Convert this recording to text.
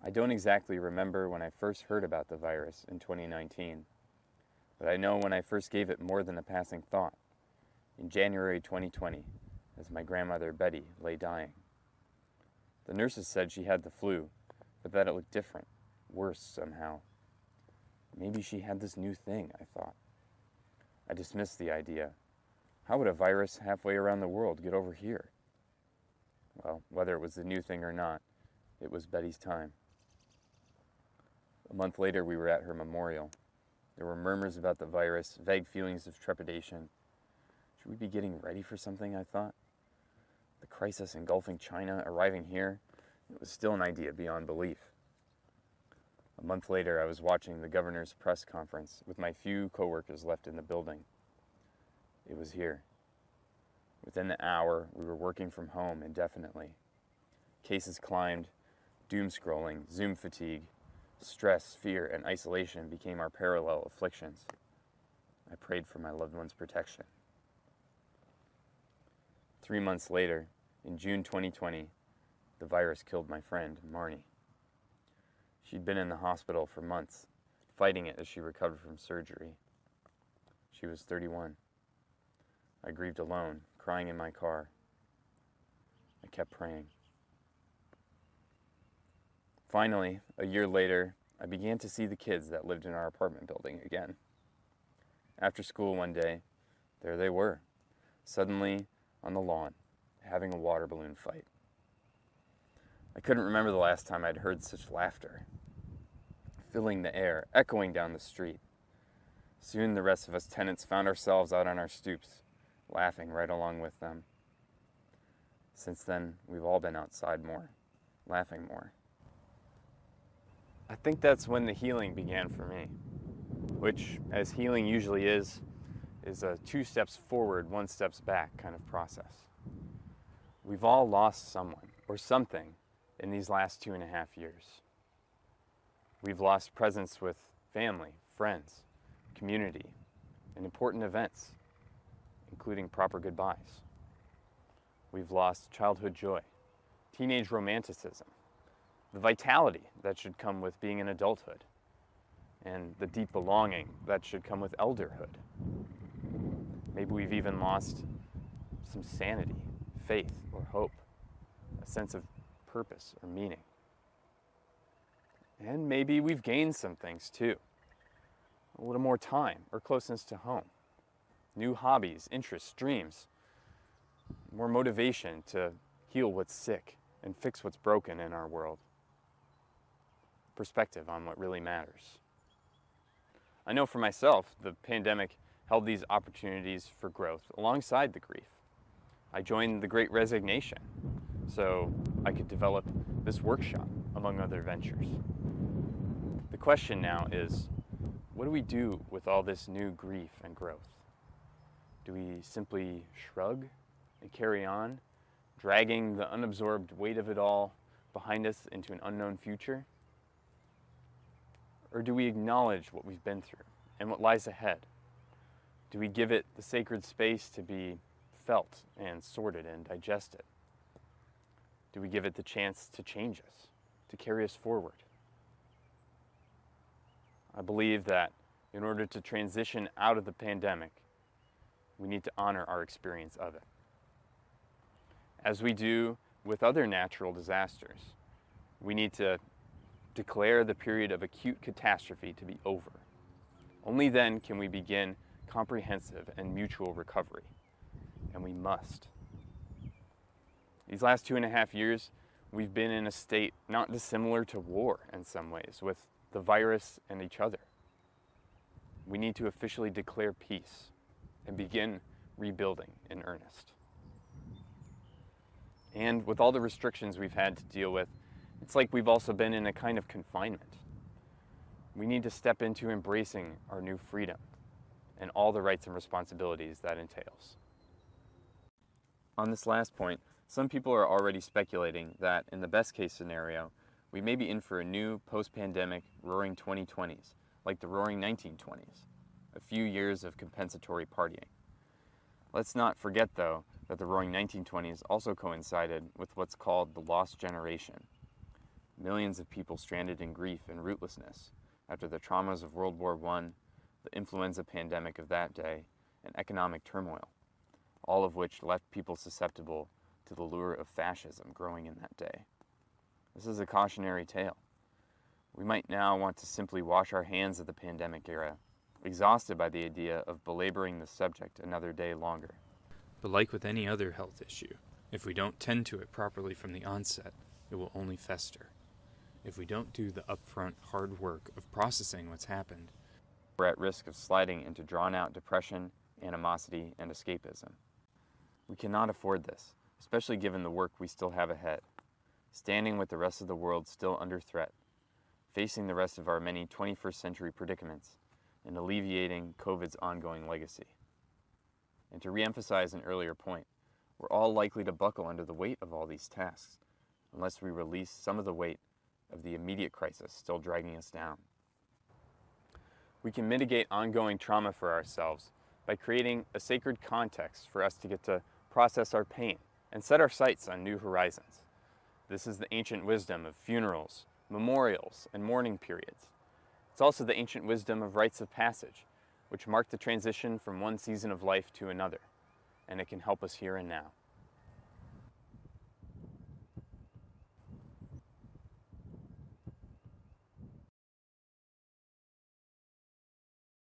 I don't exactly remember when I first heard about the virus in 2019, but I know when I first gave it more than a passing thought, in January 2020, as my grandmother Betty lay dying. The nurses said she had the flu, but that it looked different, worse somehow. Maybe she had this new thing, I thought. I dismissed the idea. How would a virus halfway around the world get over here? Well, whether it was the new thing or not, it was Betty's time. A month later, we were at her memorial. There were murmurs about the virus, vague feelings of trepidation. Should we be getting ready for something, I thought? The crisis engulfing China, arriving here, it was still an idea beyond belief. A month later, I was watching the governor's press conference with my few coworkers left in the building. It was here. Within the hour, we were working from home indefinitely. Cases climbed, doom scrolling, Zoom fatigue, stress, fear, and isolation became our parallel afflictions. I prayed for my loved one's protection. 3 months later, in June 2020, the virus killed my friend, Marnie. She'd been in the hospital for months, fighting it as she recovered from surgery. She was 31. I grieved alone, crying in my car. I kept praying. Finally, a year later, I began to see the kids that lived in our apartment building again. After school one day, there they were, suddenly on the lawn, having a water balloon fight. I couldn't remember the last time I'd heard such laughter, filling the air, echoing down the street. Soon the rest of us tenants found ourselves out on our stoops, laughing right along with them. Since then, we've all been outside more, laughing more. I think that's when the healing began for me, which, as healing usually is a 2 steps forward, 1 step back kind of process. We've all lost someone or something in these last 2.5 years. We've lost presence with family, friends, community, and important events, including proper goodbyes. We've lost childhood joy, teenage romanticism, the vitality that should come with being in adulthood, and the deep belonging that should come with elderhood. Maybe we've even lost some sanity, faith, or hope, a sense of purpose or meaning. And maybe we've gained some things too. A little more time or closeness to home, new hobbies, interests, dreams, more motivation to heal what's sick and fix what's broken in our world. Perspective on what really matters. I know for myself, the pandemic held these opportunities for growth alongside the grief. I joined the Great Resignation so I could develop this workshop, among other ventures. The question now is, what do we do with all this new grief and growth? Do we simply shrug and carry on, dragging the unabsorbed weight of it all behind us into an unknown future? Or do we acknowledge what we've been through and what lies ahead? Do we give it the sacred space to be felt and sorted and digested? Do we give it the chance to change us, to carry us forward? I believe that in order to transition out of the pandemic, we need to honor our experience of it. As we do with other natural disasters, we need to declare the period of acute catastrophe to be over. Only then can we begin comprehensive and mutual recovery, and we must. These last 2.5 years, we've been in a state not dissimilar to war in some ways, with the virus and each other. We need to officially declare peace and begin rebuilding in earnest. And with all the restrictions we've had to deal with, it's like we've also been in a kind of confinement. We need to step into embracing our new freedom and all the rights and responsibilities that entails. On this last point, some people are already speculating that in the best case scenario, we may be in for a new post-pandemic roaring 2020s, like the roaring 1920s, a few years of compensatory partying. Let's not forget, though, that the roaring 1920s also coincided with what's called the lost generation. millions of people stranded in grief and rootlessness after the traumas of World War I, the influenza pandemic of that day, and economic turmoil, all of which left people susceptible to the lure of fascism growing in that day. This is a cautionary tale. We might now want to simply wash our hands of the pandemic era, exhausted by the idea of belaboring the subject another day longer. But like with any other health issue, if we don't tend to it properly from the onset, it will only fester. If we don't do the upfront hard work of processing what's happened, we're at risk of sliding into drawn-out depression, animosity, and escapism. We cannot afford this, especially given the work we still have ahead, standing with the rest of the world still under threat, facing the rest of our many 21st century predicaments, and alleviating COVID's ongoing legacy. And to reemphasize an earlier point, we're all likely to buckle under the weight of all these tasks, unless we release some of the weight of the immediate crisis still dragging us down. We can mitigate ongoing trauma for ourselves by creating a sacred context for us to get to process our pain and set our sights on new horizons. This is the ancient wisdom of funerals, memorials, and mourning periods. It's also the ancient wisdom of rites of passage, which mark the transition from one season of life to another, and it can help us here and now.